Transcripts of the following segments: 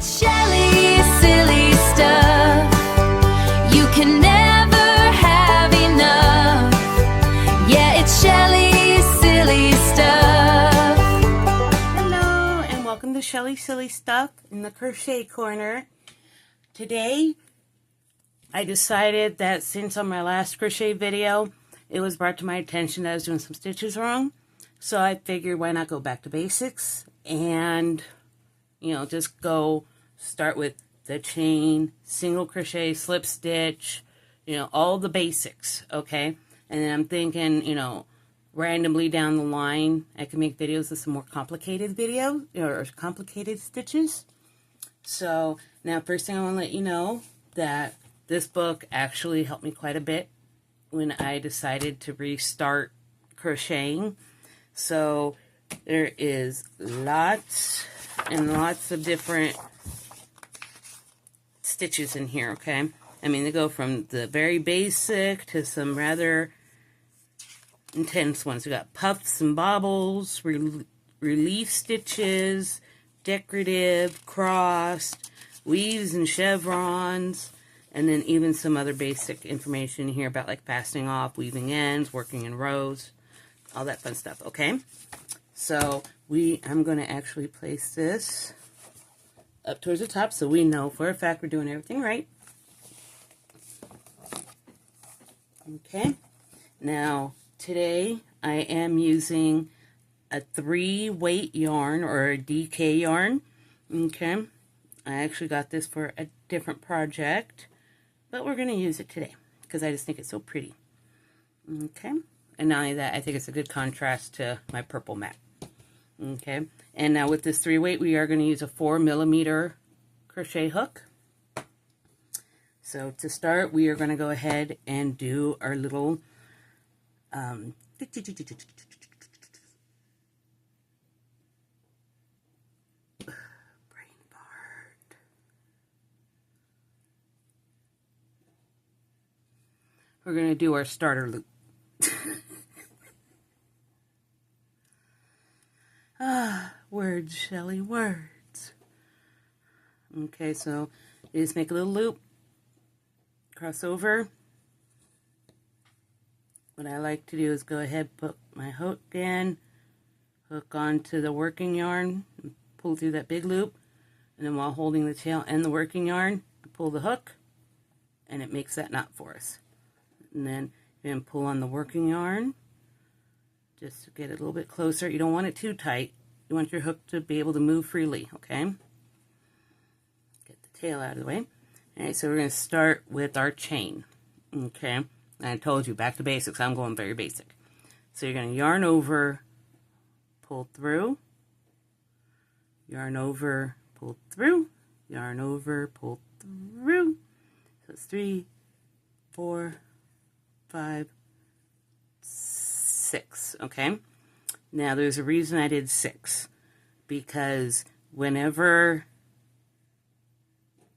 It's Shelly, silly stuff. You can never have enough. Yeah, it's Shelly, silly stuff. Hello, and welcome to Shelly Silly Stuff in the Crochet Corner. Today, I decided that since on my last crochet video, it was brought to my attention that I was doing some stitches wrong. So I figured why not go back to basics and, just go start with the chain, single crochet, slip stitch, all the basics, okay? And then I'm thinking, randomly down the line, I can make videos of some more complicated videos, or complicated stitches. So now first thing I want to let you know that this book actually helped me quite a bit when I decided to restart crocheting. So there is lots and lots of different stitches in here, okay? I mean, they go from the very basic to some rather intense ones. We got puffs and bobbles, relief stitches, decorative, crossed, weaves and chevrons, and then even some other basic information here about like fastening off, weaving ends, working in rows, all that fun stuff, okay? So I'm going to actually place this up towards the top so we know for a fact we're doing everything right. Okay, now today I am using a 3-weight yarn or a DK yarn. Okay, I actually got this for a different project, but we're going to use it today because I just think it's so pretty. Okay, and not only that, I think it's a good contrast to my purple mat. Okay, and now with this 3-weight, we are going to use a 4mm crochet hook. So to start, we are going to go ahead and do our little brain part. We're going to do our starter loop. Words, Shelly, words. Okay, so you just make a little loop, cross over. What I like to do is go ahead, put my hook in, hook onto the working yarn, pull through that big loop, and then while holding the tail and the working yarn, pull the hook, and it makes that knot for us. And then you can pull on the working yarn, just to get it a little bit closer. You don't want it too tight. You want your hook to be able to move freely, okay? Get the tail out of the way. All right, so we're going to start with our chain, okay? And I told you, back to basics. I'm going very basic. So you're going to yarn over, pull through, yarn over, pull through, yarn over, pull through. So it's 3, 4, 5, 6, okay? Now, there's a reason I did 6, because whenever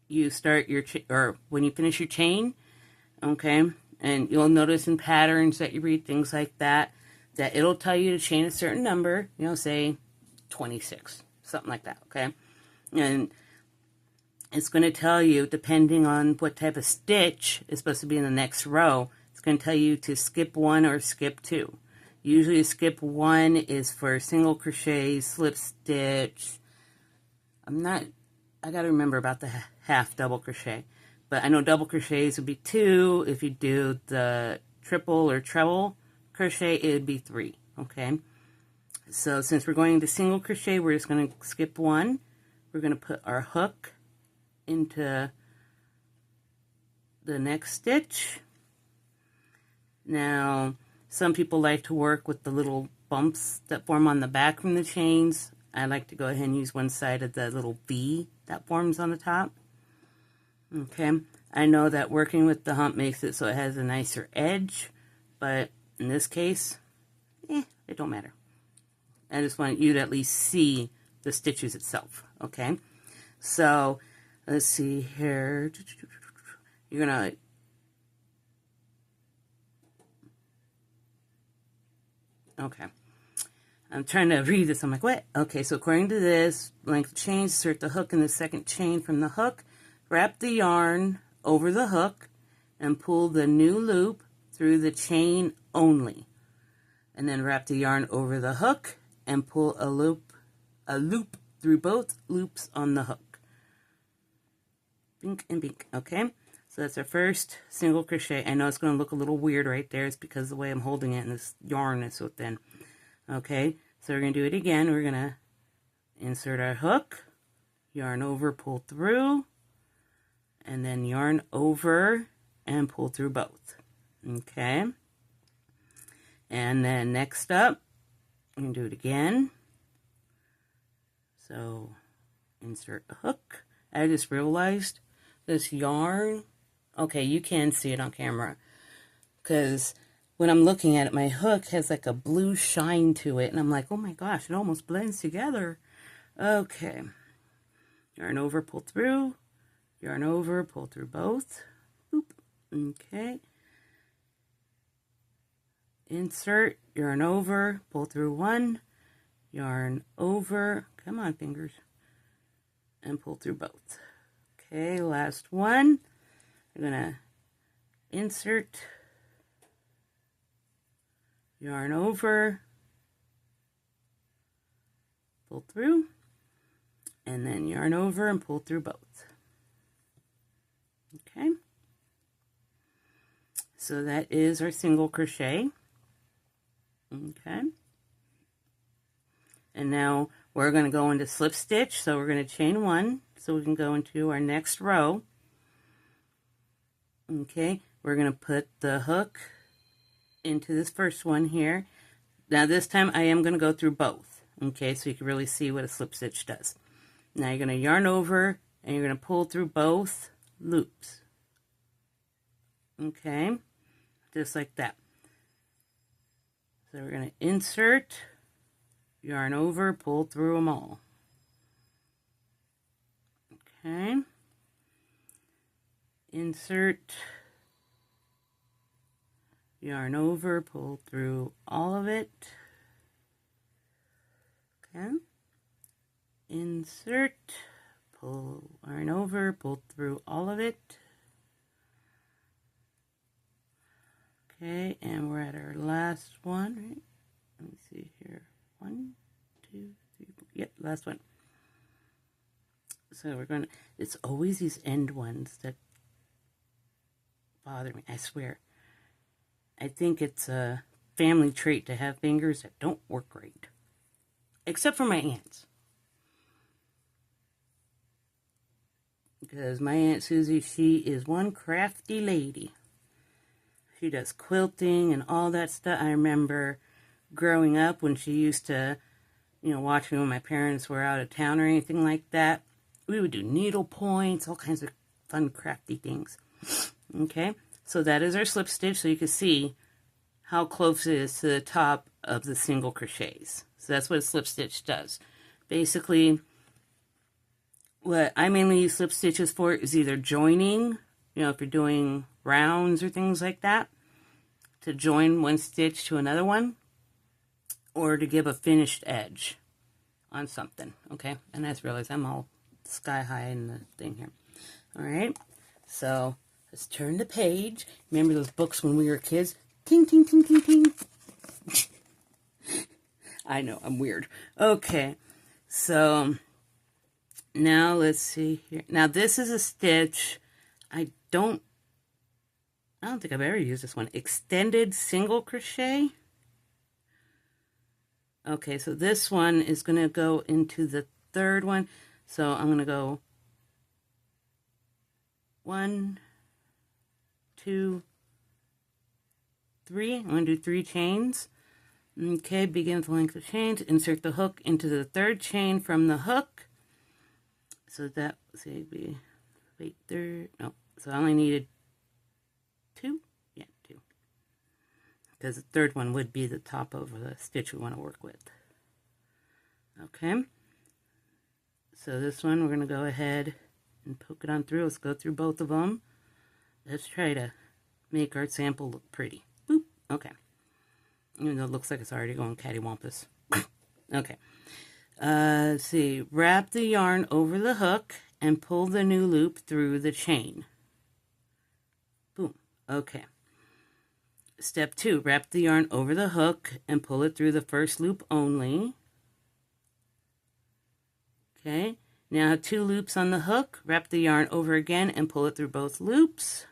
you start your, or when you finish your chain, okay, and you'll notice in patterns that you read, things like that, that it'll tell you to chain a certain number, say 26, something like that, okay? And it's going to tell you, depending on what type of stitch is supposed to be in the next row, it's going to tell you to skip 1 or skip 2. Usually skip 1 is for single crochet, slip stitch. I got to remember about the half double crochet. But I know double crochets would be 2. If you do the triple or treble crochet, it would be 3. Okay? So since we're going to single crochet, we're just going to skip 1. We're going to put our hook into the next stitch. Now, some people like to work with the little bumps that form on the back from the chains. I like to go ahead and use one side of the little V that forms on the top. Okay, I know that working with the hump makes it so it has a nicer edge, but in this case, it don't matter. I just want you to at least see the stitches itself, okay? So, let's see here. You're going to okay. I'm trying to read this. I'm like, what? Okay, so according to this, length of chain, insert the hook in the second chain from the hook, wrap the yarn over the hook, and pull the new loop through the chain only. And then wrap the yarn over the hook and pull a loop through both loops on the hook. Bink and bink, okay? So that's our first single crochet. I know it's going to look a little weird right there. It's because the way I'm holding it and this yarn is so thin. Okay, so we're going to do it again. We're going to insert our hook, yarn over, pull through, and then yarn over and pull through both. Okay, and then next up, we're going to do it again. So insert a hook. I just realized this yarn, okay, you can see it on camera, because when I'm looking at it, my hook has like a blue shine to it, and I'm like, oh my gosh, it almost blends together. Okay, yarn over, pull through, yarn over, pull through both. Boop. Okay, insert, yarn over, pull through one, yarn over, come on fingers, and pull through both. Okay, last one. I'm gonna insert, yarn over, pull through, and then yarn over and pull through both. Okay, so that is our single crochet. Okay, and now we're going to go into slip stitch, so we're going to chain one so we can go into our next row. Okay, we're going to put the hook into this first one here. Now this time I am going to go through both, okay, so you can really see what a slip stitch does. Now you're going to yarn over and you're going to pull through both loops, okay, just like that. So we're going to insert, yarn over, pull through them all, okay, insert, yarn over, pull through all of it, okay, insert, pull, yarn over, pull through all of it, okay, and we're at our last one, right? Let me see here, 1, 2, 3, 4, yep, last one. So we're going to, it's always these end ones that bother me, I swear. I think it's a family trait to have fingers that don't work right. Except for my aunts. Because my Aunt Susie, she is one crafty lady. She does quilting and all that stuff. I remember growing up when she used to, watch me when my parents were out of town or anything like that. We would do needle points, all kinds of fun crafty things. Okay, so that is our slip stitch, so you can see how close it is to the top of the single crochets. So that's what a slip stitch does. Basically, what I mainly use slip stitches for is either joining, if you're doing rounds or things like that, to join one stitch to another one, or to give a finished edge on something, okay? And I just realized I'm all sky high in the thing here. All right, so let's turn the page. Remember those books when we were kids? Ting, ting, ting, ting, ting. I know, I'm weird. Okay, so now let's see here. Now this is a stitch. I don't think I've ever used this one. Extended single crochet. Okay, so this one is going to go into the third one. So I'm going to go 1, 2, 3. I'm going to do 3 chains. Okay, begin with the length of chains. Insert the hook into the third chain from the hook. So that, say, wait, third, no. So I only needed 2? Yeah, 2. Because the third one would be the top of the stitch we want to work with. Okay. So this one, we're going to go ahead and poke it on through. Let's go through both of them. Let's try to make our sample look pretty. Boop. Okay. Even though it looks like it's already going cattywampus. Okay. Let's see. Wrap the yarn over the hook and pull the new loop through the chain. Boom. Okay. Step 2. Wrap the yarn over the hook and pull it through the first loop only. Okay. Now have 2 loops on the hook. Wrap the yarn over again and pull it through both loops.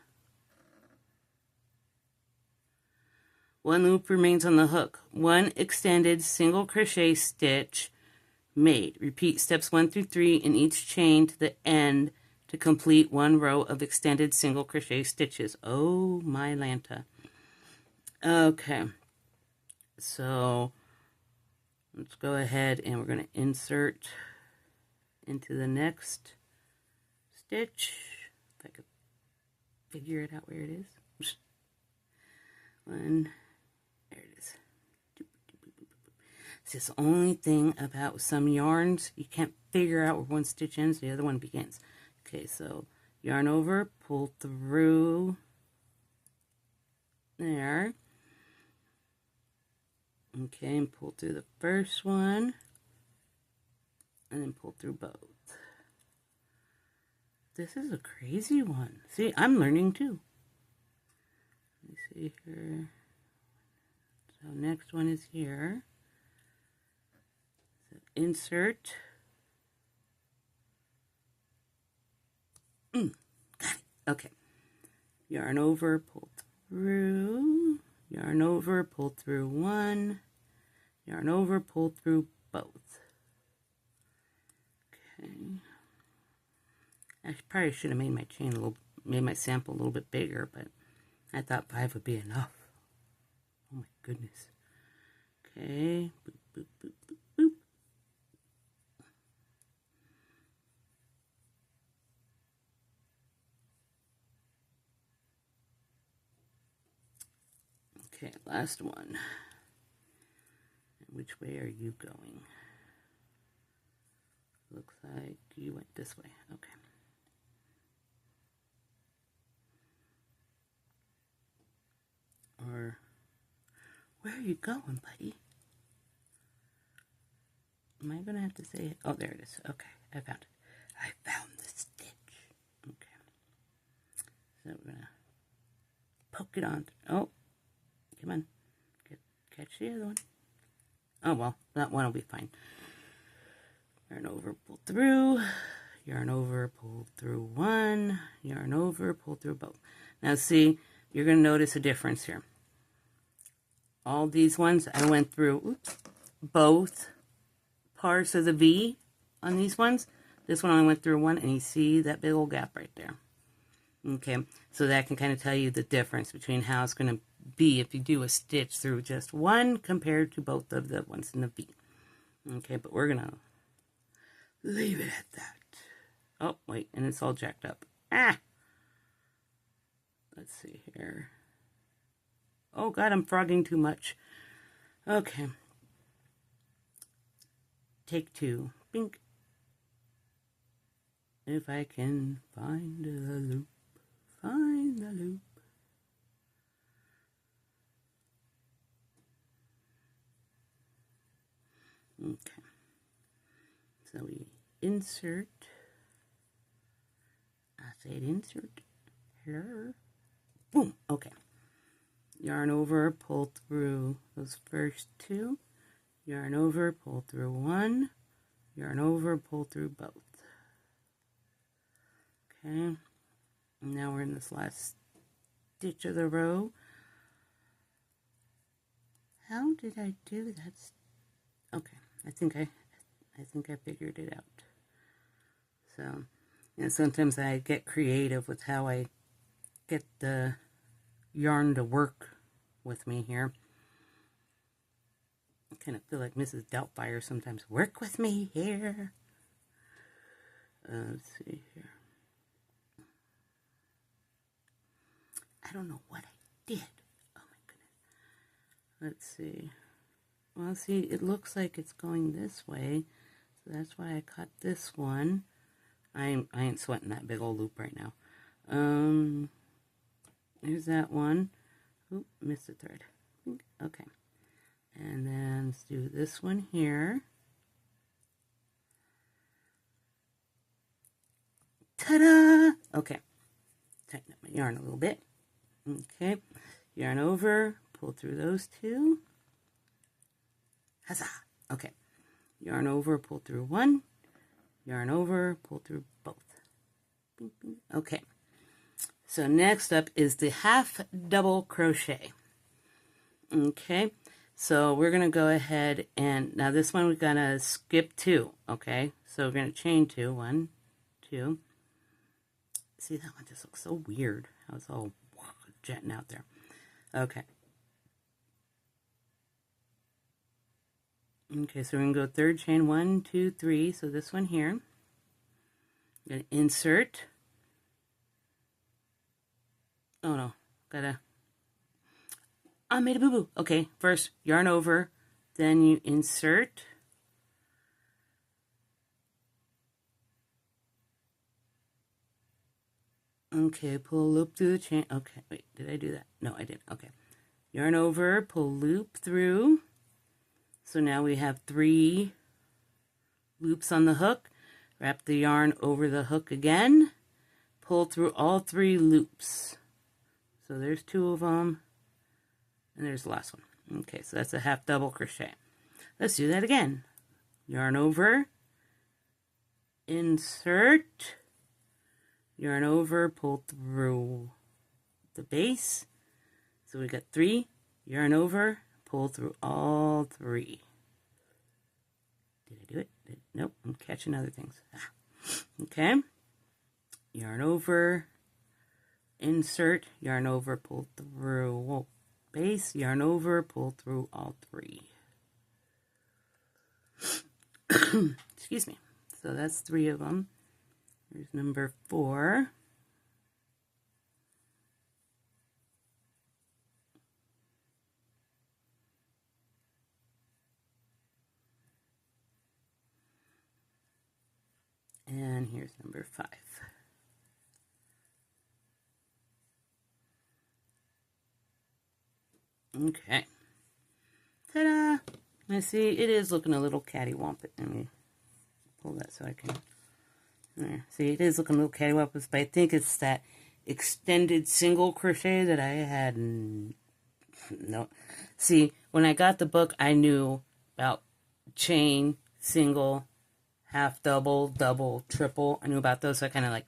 1 loop remains on the hook. 1 extended single crochet stitch made. Repeat steps 1 through 3 in each chain to the end to complete 1 row of extended single crochet stitches. Oh my Lanta. Okay, so let's go ahead and we're going to insert into the next stitch. If I could figure it out where it is. 1, there it is. It's just the only thing about some yarns, you can't figure out where one stitch ends, the other one begins. Okay, so yarn over, pull through there. Okay, and pull through the first one, and then pull through both. This is a crazy one. See, I'm learning too. Let me see here. So next one is here. So insert. Got it. Okay. Yarn over, pull through. Yarn over, pull through 1. Yarn over, pull through both. Okay. I probably should have made my chain made my sample a little bit bigger, but I thought 5 would be enough. Oh my goodness. Okay. Boop, boop, boop, boop, boop. Okay, last one. Which way are you going? Looks like you went this way. Okay. Or where are you going, buddy? Am I going to have to say it? Oh, there it is. Okay, I found it. I found the stitch. Okay. So we're going to poke it on. Oh, come on. Catch the other one. Oh, well, that one will be fine. Yarn over, pull through. Yarn over, pull through 1. Yarn over, pull through both. Now, see, you're going to notice a difference here. All these ones, I went through both parts of the V on these ones. This one only went through 1, and you see that big old gap right there. Okay, so that can kind of tell you the difference between how it's going to be if you do a stitch through just 1 compared to both of the ones in the V. Okay, but we're going to leave it at that. Oh, wait, and it's all jacked up. Ah! Let's see here. Oh, God, I'm frogging too much. Okay. Take 2. Bink. If I can find the loop. Find the loop. Okay. So we insert. I said insert. Hello. Boom. Okay. Yarn over, pull through those first 2. Yarn over, pull through 1. Yarn over, pull through both. Okay. Now we're in this last stitch of the row. How did I do that? Okay. I think I figured it out. So, you know, sometimes I get creative with how I get the yarn to work with me here. I kind of feel like Mrs. Doubtfire sometimes. Work with me here. Let's see here. I don't know what I did. Oh my goodness. Let's see. Well, see, it looks like it's going this way. So that's why I cut this one. I ain't sweating that big old loop right now. Here's that one. Oop, missed a thread. Okay. And then let's do this one here. Ta-da! Okay, tighten up my yarn a little bit. Okay, yarn over, pull through those two. Huzzah! Okay, yarn over, pull through one. Yarn over, pull through both. Okay, so next up is the half double crochet. Okay, so we're going to go ahead and, now this one we're going to skip 2, okay? So we're going to chain 2, 1, 2. See, that one just looks so weird. How it's all jetting out there. Okay. Okay, so we're going to go third chain, 1, 2, 3. So this one here. I'm going to insert. Oh no, I made a boo-boo. Okay, first yarn over, then you insert. Okay, pull a loop through the chain. Okay, wait, did I do that? No, I didn't. Okay. Yarn over, pull loop through. So now we have 3 loops on the hook. Wrap the yarn over the hook again. Pull through all 3 loops. So there's 2 of them. And there's the last one. Okay, so that's a half double crochet. Let's do that again. Yarn over. Insert. Yarn over, pull through the base. So we got 3, yarn over, pull through all 3. Did I do it? Nope, I'm catching other things. Okay. Yarn over, insert, yarn over, pull through base, yarn over, pull through all 3. Excuse me. So that's 3 of them. Here's number 4. And here's number 5. Okay. Ta-da! I see it is looking a little cattywampus. Let me pull that so I can... There. See, it is looking a little cattywampus, but I think it's that extended single crochet that I had. No. See, when I got the book, I knew about chain, single, half double, double, triple. I knew about those, so I kind of like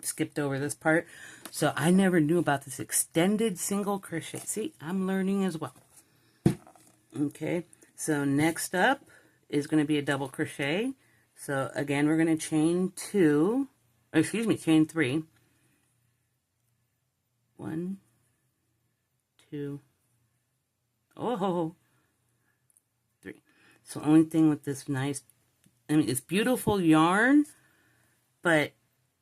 skipped over this part. So I never knew about this extended single crochet. See, I'm learning as well. Okay, so next up is going to be a double crochet. So again, we're going to chain 2, chain 3. 1, 2, 3. So the only thing with this nice, it's beautiful yarn, but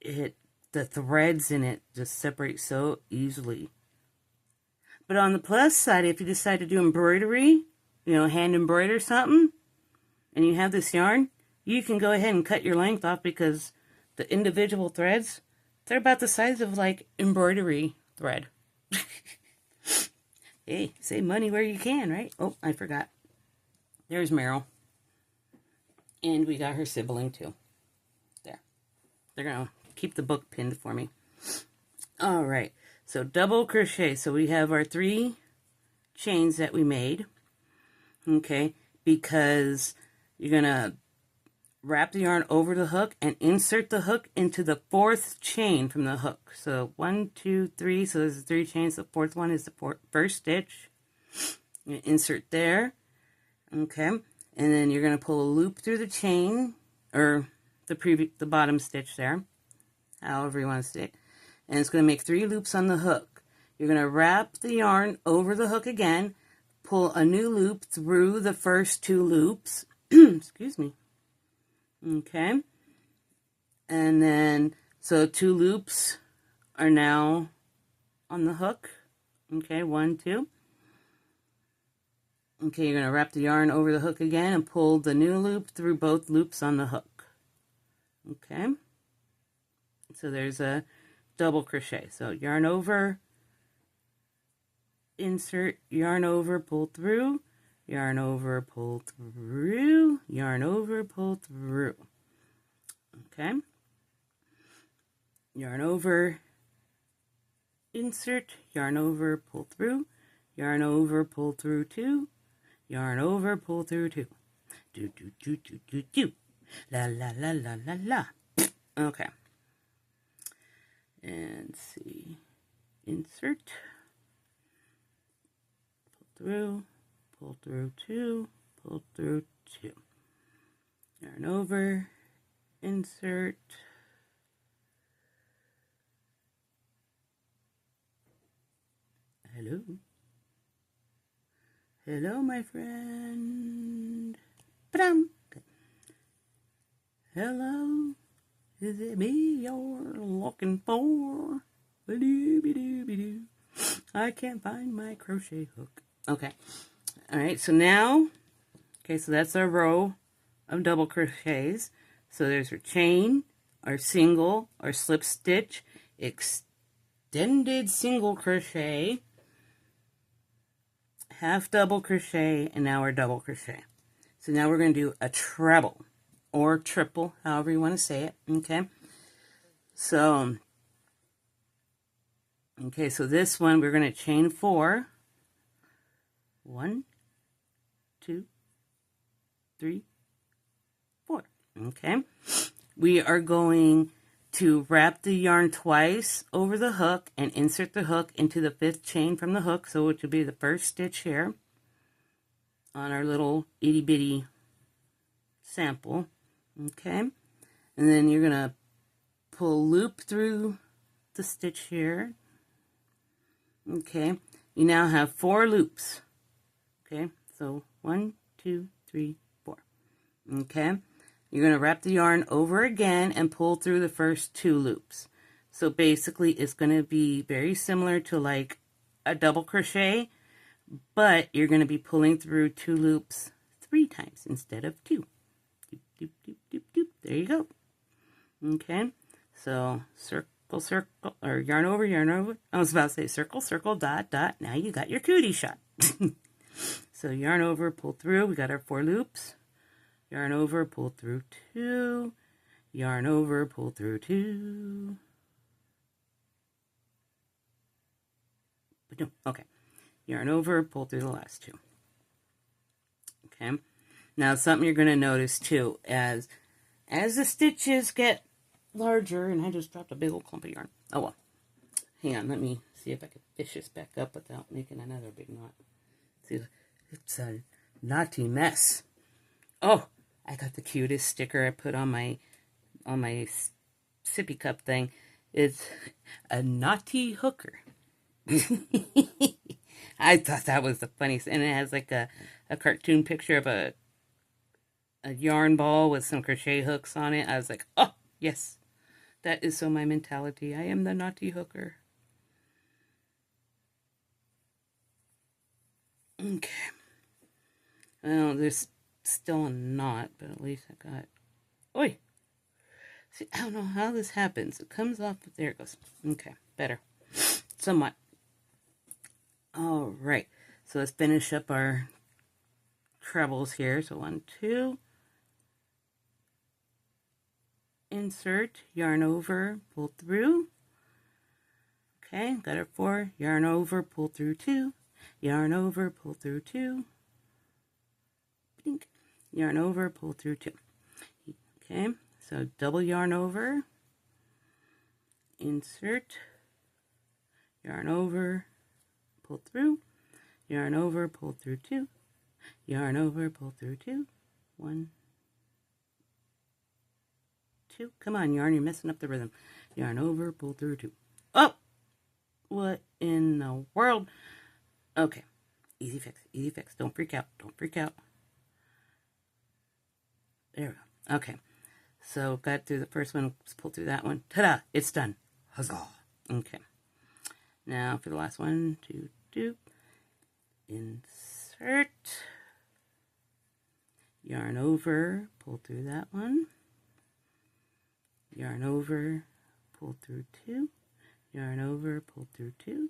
the threads in it just separate so easily. But on the plus side, if you decide to do embroidery, hand embroider something, and you have this yarn, you can go ahead and cut your length off because the individual threads, they're about the size of like embroidery thread. Hey, save money where you can, right? Oh, I forgot. There's Meryl. And we got her sibling too. There. They're going to keep the book pinned for me. All right. So double crochet. So we have our 3 chains that we made. Okay. Because you're going to wrap the yarn over the hook and insert the hook into the 4th chain from the hook. So 1, 2, 3. So there's 3 chains. The 4th one is the first stitch. You insert there. Okay. And then you're going to pull a loop through the chain, or the bottom stitch there, however you want to stick. And it's going to make 3 loops on the hook. You're going to wrap the yarn over the hook again, pull a new loop through the first 2 loops. Excuse me. Okay. And then, so 2 loops are now on the hook. Okay, 1, 2. Okay, you're going to wrap the yarn over the hook again and pull the new loop through both loops on the hook. Okay. So there's a double crochet. So yarn over, insert, yarn over, pull through, yarn over, pull through, yarn over, pull through. Okay. Yarn over, insert, yarn over, pull through, yarn over, pull through 2, yarn over, pull through 2. Do, do, do, do, do, do. La, la, la, la, la, la. Okay. And see. Insert, pull through 2, pull through 2. Yarn over, insert, hello. Hello, my friend. Ba-dum. Okay. Hello, is it me you're looking for? Ba-doo-ba-doo-ba-doo. I can't find my crochet hook. Okay. All right, so now, okay, so that's our row of double crochets. So there's our chain, our single, our slip stitch, extended single crochet, half double crochet, and now our double crochet. So now we're going to do a treble or triple, however you want to say it. Okay. So, okay, so this one we're going to chain 4. 1, 2, 3, 4. Okay. We are going to wrap the yarn twice over the hook and insert the hook into the 5th chain from the hook, so it will be the first stitch here on our little itty bitty sample. Okay, and then you're gonna pull loop through the stitch here. Okay, you now have 4 loops. Okay, so 1, 2, 3, 4. Okay. You're going to wrap the yarn over again and pull through the first 2 loops. So basically it's going to be very similar to like a double crochet, but you're going to be pulling through 2 loops 3 times instead of 2. Doop, doop, doop, doop, doop. There you go. Okay, so circle, circle, or yarn over, yarn over. I was about to say circle, circle, dot, dot. Now you got your cootie shot. So yarn over, pull through. We got our 4 loops. Yarn over, pull through 2, yarn over, pull through 2. Okay, yarn over, pull through the last 2. Okay, now something you're going to notice too, as the stitches get larger, and I just dropped a big old clump of yarn. Oh well, hang on, let me see if I can fish this back up without making another big knot. See, it's a knotty mess. Oh, I got the cutest sticker I put on my sippy cup thing. It's a naughty hooker. I thought that was the funniest, and it has like a cartoon picture of a yarn ball with some crochet hooks on it. I was like, oh yes, that is so my mentality. I am the naughty hooker. Okay. Well, there's still a knot, but at least I got, oi, see, I don't know how this happens. It comes off, there it goes. Okay, better, somewhat. All right, so let's finish up our trebles here. So 1, 2, insert, yarn over, pull through. Okay, got our 4, yarn over, pull through 2, yarn over, pull through 2. Yarn over, pull through 2. Okay, so double yarn over, insert, yarn over, pull through, yarn over, pull through 2, yarn over, pull through 2, 1, 2. Come on, yarn, you're messing up the rhythm. Yarn over, pull through 2. Oh, what in the world? Okay, easy fix, easy fix. Don't freak out, don't freak out. There we go. Okay, so got through the first one, let's pull through that one. Ta-da! It's done. Huzzah! Okay. Now for the last one, 2, 2. Insert. Yarn over, pull through that one. Yarn over, pull through 2. Yarn over, pull through 2.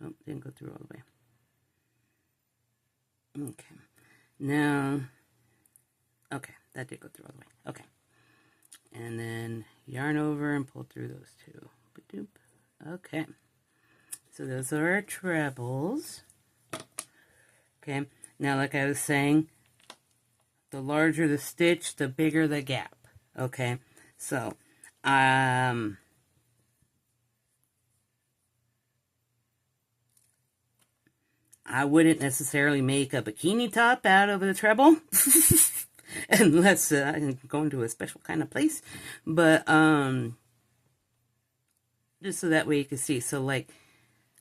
Oh, didn't go through all the way. Okay. Now, okay, that did go through all the way. Okay. And then yarn over and pull through those two. Ba-doop. Okay. So those are our trebles. Okay. Now, like I was saying, the larger the stitch, the bigger the gap. Okay. So, I wouldn't necessarily make a bikini top out of the treble. Unless I'm going to a special kind of place. But, just so that way you can see. So, like,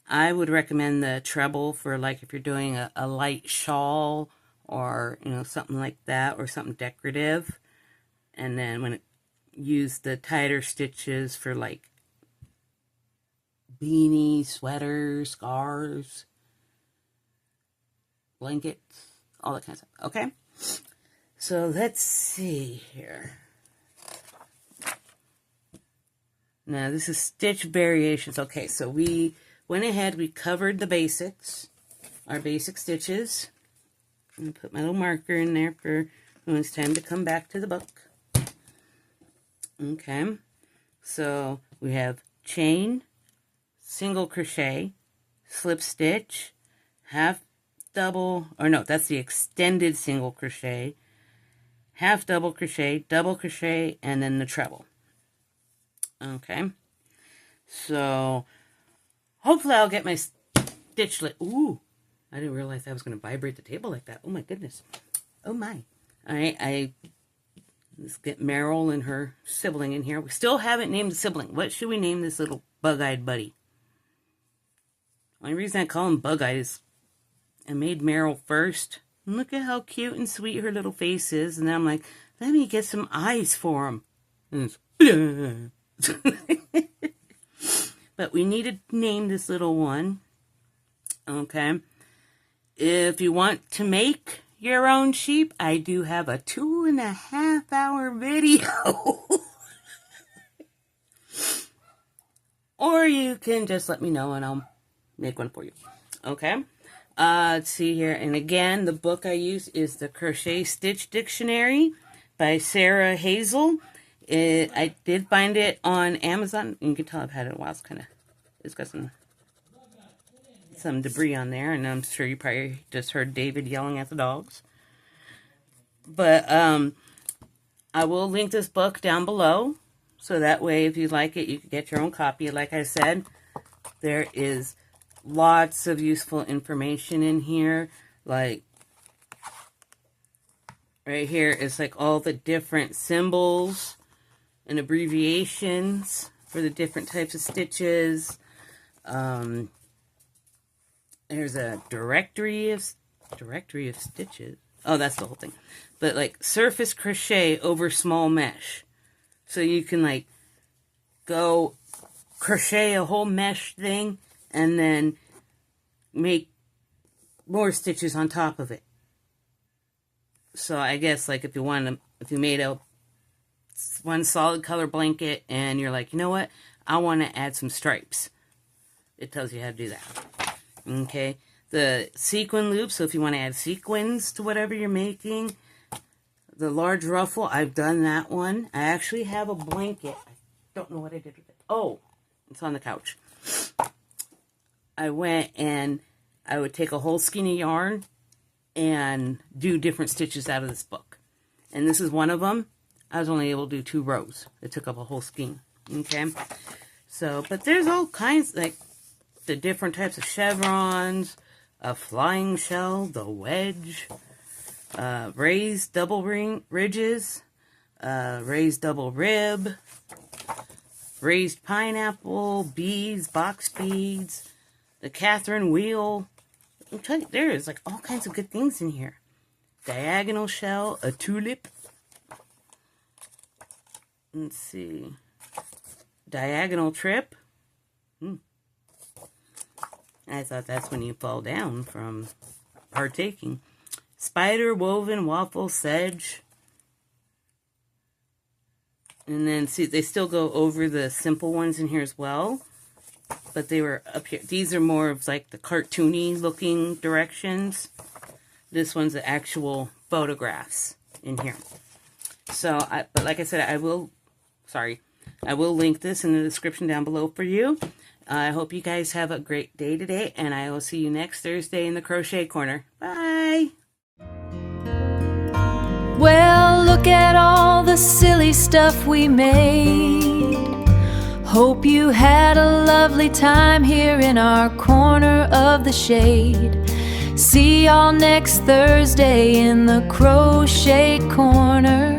I would recommend the treble for, like, if you're doing a light shawl or, you know, something like that, or something decorative. And then when it use the tighter stitches for, like, beanies, sweaters, scarves, blankets, all that kind of stuff. Okay? So let's see here. Now this is stitch variations. Okay, so we went ahead, we covered the basics, our basic stitches. I'm going to put my little marker in there for when it's time to come back to the book. Okay, so we have chain, single crochet, slip stitch, half double, or no, that's the extended single crochet, half double crochet, and then the treble. Okay, so hopefully I'll get my stitch ooh, I didn't realize I was going to vibrate the table like that. Oh my goodness. Oh my. All right, let's get Meryl and her sibling in here. We still haven't named the sibling. What should we name this little bug-eyed buddy? The only reason I call him bug-eyed is I made Meryl first. Look at how cute and sweet her little face is. And then I'm like, let me get some eyes for him. And but we need to name this little one. Okay. If you want to make your own sheep, I do have a 2.5 hour video. Or you can just let me know and I'll make one for you. Okay. Let's see here. And again, the book I use is the Crochet Stitch Dictionary by Sarah Hazel. I did find it on Amazon. You can tell I've had it a while. It's got some debris on there, and I'm sure you probably just heard David yelling at the dogs. But I will link this book down below, so that way if you like it, you can get your own copy. Like I said, there is lots of useful information in here. Like right here is like all the different symbols and abbreviations for the different types of stitches. There's a directory of stitches. Oh, that's the whole thing. But like surface crochet over small mesh. So you can like go crochet a whole mesh thing and then make more stitches on top of it. So I guess like if you made one solid color blanket and you're like, you know what? I want to add some stripes. It tells you how to do that. Okay. The sequin loop. So if you want to add sequins to whatever you're making. The large ruffle. I've done that one. I actually have a blanket. I don't know what I did with it. Oh, it's on the couch. I went and I would take a whole skein of yarn and do different stitches out of this book. And this is one of them. I was only able to do 2 rows. It took up a whole skein. Okay. So, but there's all kinds, like the different types of chevrons, a flying shell, the wedge, raised double ridges, raised double rib, raised pineapple, beads, box beads, the Catherine wheel. I'm telling you, there is like all kinds of good things in here. Diagonal shell, a tulip. Let's see. Diagonal trip. I thought that's when you fall down from partaking. Spider woven waffle sedge. And then see, they still go over the simple ones in here as well. but they were up here. These are more of like the cartoony looking directions. This one's the actual photographs in here. So, but like I said, I will link this in the description down below for you. I hope you guys have a great day today, and I will see you next Thursday in the Crochet Corner. Bye! Well, look at all the silly stuff we made. Hope you had a lovely time here in our corner of the shade. See y'all next Thursday in the Crochet Corner.